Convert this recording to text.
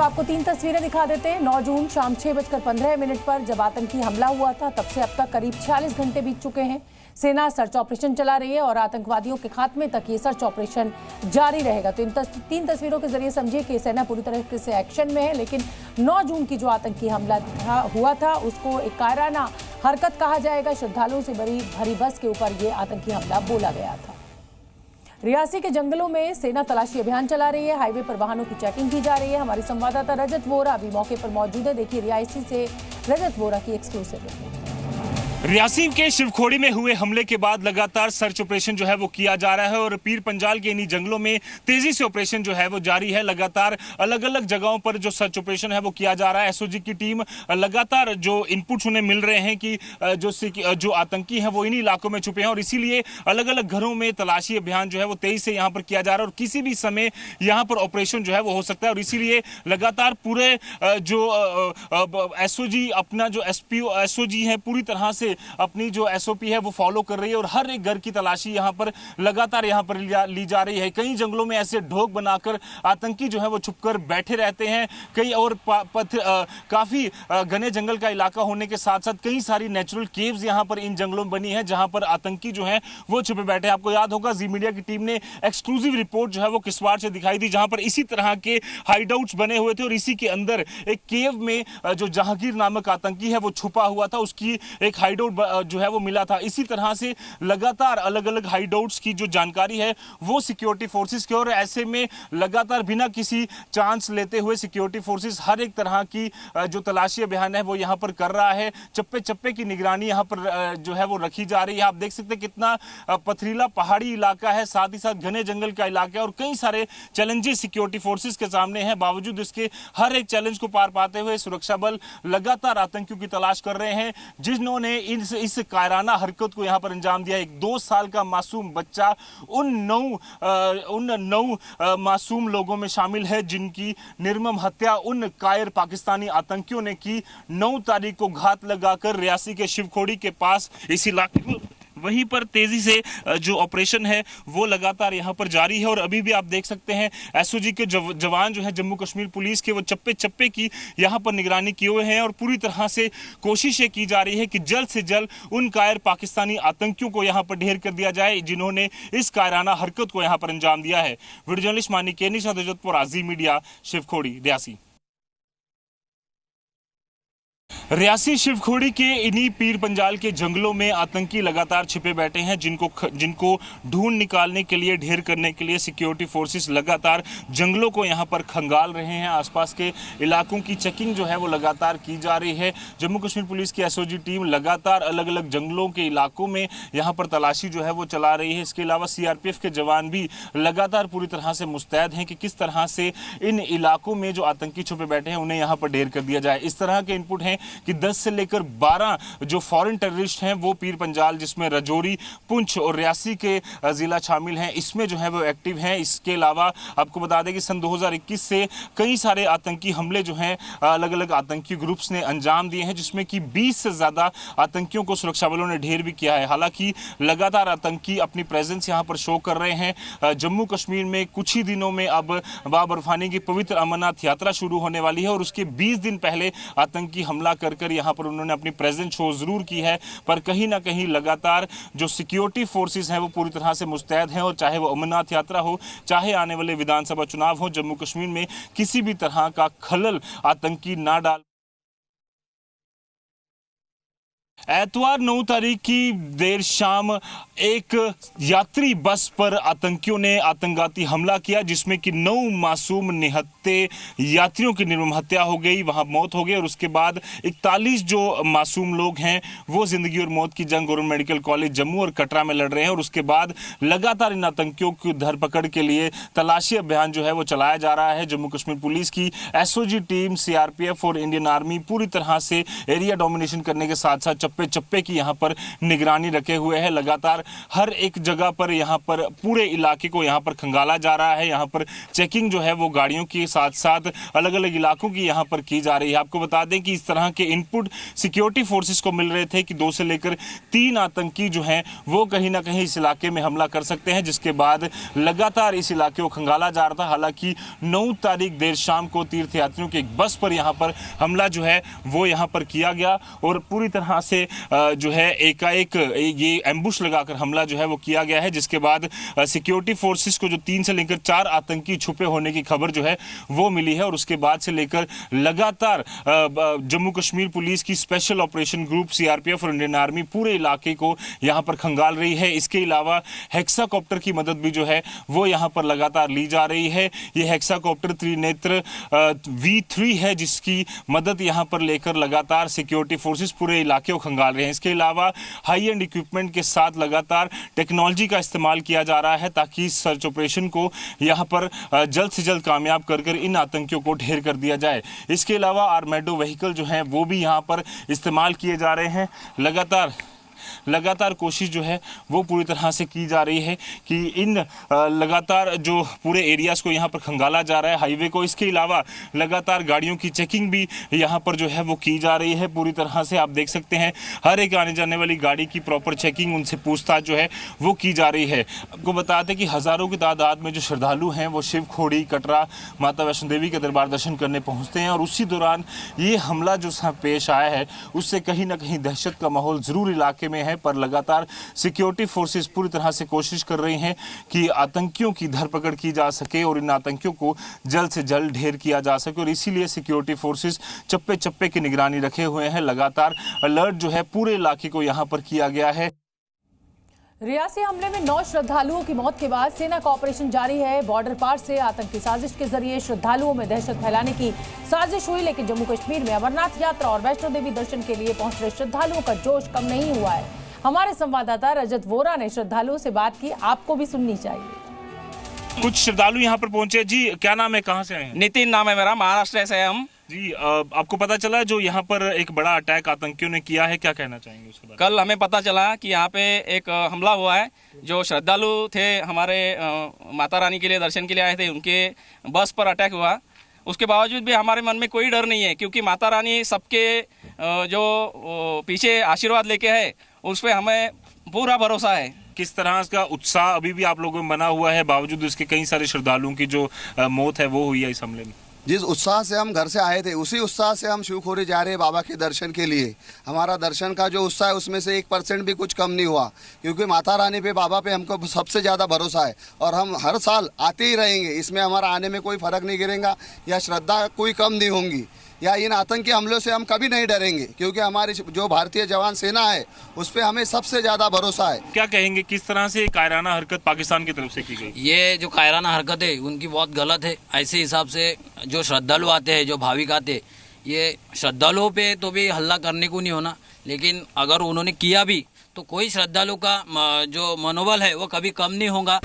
आपको 3 तस्वीरें दिखा देते हैं। 9 जून शाम 6:15 पर जब आतंकी हमला हुआ था, तब से अब तक करीब 46 घंटे बीत चुके हैं। सेना सर्च ऑपरेशन चला रही है और आतंकवादियों के खात्मे तक ये सर्च ऑपरेशन जारी रहेगा। तो इन 3 तस्वीरों के जरिए समझिए कि सेना पूरी तरह से एक्शन में है, लेकिन 9 जून की जो आतंकी हमला हुआ था उसको एक कायराना हरकत कहा जाएगा। श्रद्धालुओं से भरी बस के ऊपर ये आतंकी हमला बोला गया था। रियासी के जंगलों में सेना तलाशी अभियान चला रही है। हाईवे पर वाहनों की चेकिंग की जा रही है। हमारी संवाददाता रजत वोरा अभी मौके पर मौजूद है। देखिए रियासी से रजत वोरा की एक्सक्लूसिव रिपोर्ट। रियासी के शिवखोड़ी में हुए हमले के बाद लगातार सर्च ऑपरेशन जो है वो किया जा रहा है और पीर पंजाल के इन्हीं जंगलों में तेजी से ऑपरेशन जो है वो जारी है। लगातार अलग अलग जगहों पर जो सर्च ऑपरेशन है वो किया जा रहा है। एसओजी की टीम लगातार जो इनपुट्स उन्हें मिल रहे हैं कि जो आतंकी हैं वो इन्हीं इलाकों में छुपे हैं और इसीलिए अलग अलग घरों में तलाशी अभियान जो है वो तेजी से यहाँ पर किया जा रहा है और किसी भी समय यहाँ पर ऑपरेशन जो है वो हो सकता है। और इसीलिए लगातार पूरे जो एसओजी अपना जो एसओजी है पूरी तरह से अपनी जो एसओपी है वो फॉलो कर रही है और हर एक घर की तलाशी यहाँ पर लगातार यहाँ पर ली जा रही है। कई जंगलों में ऐसे ढोक बनाकर आतंकी जो है वो छुपकर बैठे रहते हैं। कई और काफी घने जंगल का इलाका होने के साथ साथ कई सारी नेचुरल केव्स यहाँ पर इन जंगलों में बनी है जहां पर आतंकी जो है वो छुपे बैठे हैं। आपको याद होगा जी मीडिया की टीम ने एक्सक्लूसिव रिपोर्ट जो है वो किसवाड़ से दिखाई थी, जहां पर इसी तरह के हाइडआउट्स बने हुए थे और इसी के अंदर एक केव में जो जहांगीर नामक आतंकी है वो छुपा हुआ था, उसकी एक हाइडआउट जो है वो मिला था। इसी तरह से लगातार अलग अलग हाइडआउट्स की जो जानकारी है वो सिक्योरिटी फोर्सेस की और ऐसे में लगातार बिना किसी चांस लेते हुए सिक्योरिटी फोर्सेस हर एक तरह की जो तलाशी अभियान है वो यहाँ पर कर रहा है। चप्पे चप्पे की निगरानी यहाँ पर जो है वो रखी जा रही है। आप देख सकते हैं कितना पथरीला पहाड़ी इलाका है, साथ ही साथ घने जंगल का इलाका है और कई सारे चैलेंजेस सिक्योरिटी फोर्सेस के सामने हैं। बावजूद इसके हर एक चैलेंज को पार पाते हुए सुरक्षा बल लगातार आतंकियों की तलाश कर रहे हैं जिन्होंने इस कायराना हरकत को यहां पर अंजाम दिया। एक 2 साल का मासूम बच्चा उन 9 मासूम लोगों में शामिल है जिनकी निर्मम हत्या उन कायर पाकिस्तानी आतंकियों ने की। 9 तारीख को घात लगाकर रियासी के शिवखोड़ी के पास इस इलाके में वहीं पर तेजी से जो ऑपरेशन है वो लगातार यहां पर जारी है और अभी भी आप देख सकते हैं एसओजी के जवान जो है जम्मू कश्मीर पुलिस के वो चप्पे चप्पे की यहां पर निगरानी किए हुए हैं और पूरी तरह से कोशिशें की जा रही है कि जल्द से जल्द उन कायर पाकिस्तानी आतंकियों को यहां पर ढेर कर दिया जाए जिन्होंने इस कायराना हरकत को यहां पर अंजाम दिया है। वीडियो जर्नलिस्ट मानिकेनी साथ आजी मीडिया शिवखोड़ी रियासी। रियासी शिवखोड़ी के इन्हीं पीर पंजाल के जंगलों में आतंकी लगातार छिपे बैठे हैं जिनको ढूंढ निकालने के लिए ढेर करने के लिए सिक्योरिटी फोर्सेस लगातार जंगलों को यहां पर खंगाल रहे हैं। आसपास के इलाकों की चेकिंग जो है वो लगातार की जा रही है। जम्मू कश्मीर पुलिस की एसओजी टीम लगातार अलग अलग जंगलों के इलाकों में यहां पर तलाशी जो है वो चला रही है। इसके अलावा सीआरपीएफ के जवान भी लगातार पूरी तरह से मुस्तैद हैं कि किस तरह से इन इलाकों में जो आतंकी छुपे बैठे हैं उन्हें यहाँ पर ढेर कर दिया जाए। इस तरह के इनपुट हैं कि 10 से लेकर 12 जो फॉरेन टेररिस्ट हैं वो पीर पंजाल जिसमें राजौरी, पुंछ और रियासी के जिला शामिल हैं इसमें जो है वो एक्टिव हैं। इसके अलावा आपको बता दें कि सन 2021 से कई सारे आतंकी हमले जो हैं अलग अलग आतंकी ग्रुप्स ने अंजाम दिए हैं जिसमें कि 20 से ज़्यादा आतंकियों को सुरक्षा बलों ने ढेर भी किया है। हालांकि लगातार आतंकी अपनी प्रेजेंस यहाँ पर शो कर रहे हैं। जम्मू कश्मीर में कुछ ही दिनों में अब बाबा बर्फानी की पवित्र अमरनाथ यात्रा शुरू होने वाली है और उसके 20 दिन पहले आतंकी हमला कर यहां पर उन्होंने अपनी प्रेजेंस शो जरूर की है, पर कहीं ना कहीं लगातार जो सिक्योरिटी फोर्सेस हैं वो पूरी तरह से मुस्तैद हैं और चाहे वो अमरनाथ यात्रा हो चाहे आने वाले विधानसभा चुनाव हो, जम्मू कश्मीर में किसी भी तरह का खलल आतंकी ना डाल। एतवार 9 तारीख की देर शाम एक यात्री बस पर आतंकियों ने आतंकवादी हमला किया जिसमें कि 9 मासूम निहत्थे यात्रियों की निर्मम हत्या हो गई, वहां मौत हो गई और उसके बाद 41 जो मासूम लोग हैं वो जिंदगी और मौत की जंग गवर्नमेंट मेडिकल कॉलेज जम्मू और कटरा में लड़ रहे हैं और उसके बाद लगातार इन आतंकियों की धरपकड़ के लिए तलाशी अभियान जो है वो चलाया जा रहा है। जम्मू कश्मीर पुलिस की एसओजी टीम, सीआरपीएफ और इंडियन आर्मी पूरी तरह से एरिया डोमिनेशन करने के साथ साथ चप्पे चप्पे की यहाँ पर निगरानी रखे हुए है। लगातार हर एक जगह पर यहाँ पर पूरे इलाके को यहाँ पर खंगाला जा रहा है। यहाँ पर चेकिंग जो है वो गाड़ियों के साथ साथ अलग अलग इलाकों की यहाँ पर की जा रही है। आपको बता दें कि इस तरह के इनपुट सिक्योरिटी फोर्सेस को मिल रहे थे कि 2 से लेकर 3 आतंकी जो हैं वो कहीं ना कहीं इस इलाके में हमला कर सकते हैं, जिसके बाद लगातार इस इलाके को खंगाला जा रहा था। हालांकि 9 तारीख देर शाम को तीर्थयात्रियों की एक बस पर यहाँ पर हमला जो है वो यहाँ पर किया गया और पूरी तरह से जो है एकाएक ये एम्बुश लगाकर हमला जो है वो किया गया है, जिसके बाद सिक्योरिटी फोर्सेस को जो 3 से लेकर 4 आतंकी छुपे होने की खबर जो है वो मिली है और उसके बाद से लेकर लगातार जम्मू कश्मीर पुलिस की स्पेशल ऑपरेशन ग्रुप सीआरपीएफ और इंडियन आर्मी पूरे इलाके को यहाँ पर खंगाल रही है। इसके अलावा हेक्साकॉप्टर की मदद भी जो है वो यहाँ पर लगातार ली जा रही है। ये हेक्साकॉप्टर त्रिनेत्र V3 है, जिसकी मदद यहाँ पर लेकर लगातार सिक्योरिटी फोर्सेस पूरे इलाके को खंगाल रहे हैं। इसके अलावा हाई एंड इक्विपमेंट के साथ लगातार टेक्नोलॉजी का इस्तेमाल किया जा रहा है ताकि इस सर्च ऑपरेशन को यहाँ पर जल्द से जल्द कामयाब कर इन आतंकियों को ढेर कर दिया जाए। इसके अलावा आर्मेडो व्हीकल जो हैं वो भी यहाँ पर इस्तेमाल किए जा रहे हैं। लगातार कोशिश जो है वो पूरी तरह से की जा रही है कि इन लगातार जो पूरे एरियाज़ को यहाँ पर खंगाला जा रहा है हाईवे को। इसके अलावा लगातार गाड़ियों की चेकिंग भी यहाँ पर जो है वो की जा रही है पूरी तरह से। आप देख सकते हैं हर एक आने जाने वाली गाड़ी की प्रॉपर चेकिंग, उनसे पूछताछ जो है वो की जा रही है। आपको बता दें कि हज़ारों की तादाद में जो श्रद्धालु हैं वो शिव खोड़ी, कटरा, माता वैष्णो देवी के दरबार दर्शन करने पहुँचते हैं और उसी दौरान ये हमला जो पेश आया है उससे कहीं ना कहीं दहशत का माहौल ज़रूर इलाके में है। पर लगातार सिक्योरिटी फोर्सेस पूरी तरह से कोशिश कर रही हैं कि आतंकियों की धरपकड़ की जा सके और इन आतंकियों को जल्द से जल्द ढेर किया जा सके और इसीलिए सिक्योरिटी फोर्सेस चप्पे चप्पे की निगरानी रखे हुए हैं। लगातार अलर्ट जो है पूरे इलाके को यहां पर किया गया है। रियासी हमले में 9 श्रद्धालुओं की मौत के बाद सेना का ऑपरेशन जारी है। बॉर्डर पार से आतंकी साजिश के जरिए श्रद्धालुओं में दहशत फैलाने की साजिश हुई, लेकिन जम्मू कश्मीर में अमरनाथ यात्रा और वैष्णो देवी दर्शन के लिए पहुंच रहे श्रद्धालुओं का जोश कम नहीं हुआ है। हमारे संवाददाता रजत वोरा ने श्रद्धालुओं से बात की, आपको भी सुननी चाहिए। कुछ श्रद्धालु यहाँ पर पहुंचे। जी क्या नाम है, कहाँ से आए हैं? नितिन नाम है मेरा, महाराष्ट्र से है हम। जी आपको पता चला जो यहाँ पर एक बड़ा अटैक आतंकियों ने किया है, क्या कहना चाहेंगे उसके बारे में? कल हमें पता चला कि यहाँ पे एक हमला हुआ है। जो श्रद्धालु थे हमारे माता रानी के लिए दर्शन के लिए आए थे, उनके बस पर अटैक हुआ। उसके बावजूद भी हमारे मन में कोई डर नहीं है, क्योंकि माता रानी सबके जो पीछे आशीर्वाद लेके है उस पर हमें पूरा भरोसा है। किस तरह का उत्साह अभी भी आप लोगों में बना हुआ है बावजूद इसके कई सारे श्रद्धालुओं की जो मौत है वो हुई है इस हमले में? जिस उत्साह से हम घर से आए थे उसी उत्साह से हम शिवखोरी जा रहे हैं बाबा के दर्शन के लिए। हमारा दर्शन का जो उत्साह है उसमें से 1% भी कुछ कम नहीं हुआ, क्योंकि माता रानी पे, बाबा पे हमको सबसे ज़्यादा भरोसा है और हम हर साल आते ही रहेंगे। इसमें हमारा आने में कोई फ़र्क नहीं गिरेगा या श्रद्धा कोई कम नहीं होंगी या इन आतंकी हमलों से हम कभी नहीं डरेंगे, क्योंकि हमारी जो भारतीय जवान सेना है उस पर हमें सबसे ज़्यादा भरोसा है। क्या कहेंगे, किस तरह से कायराना हरकत पाकिस्तान की तरफ से की गई? ये जो कायराना हरकत है उनकी बहुत गलत है। ऐसे हिसाब से जो श्रद्धालु आते हैं, जो भाविक आते हैं, ये श्रद्धालुओं पे तो भी हल्ला करने को नहीं होना, लेकिन अगर उन्होंने किया भी तो कोई श्रद्धालु का जो मनोबल है वो कभी कम नहीं होगा।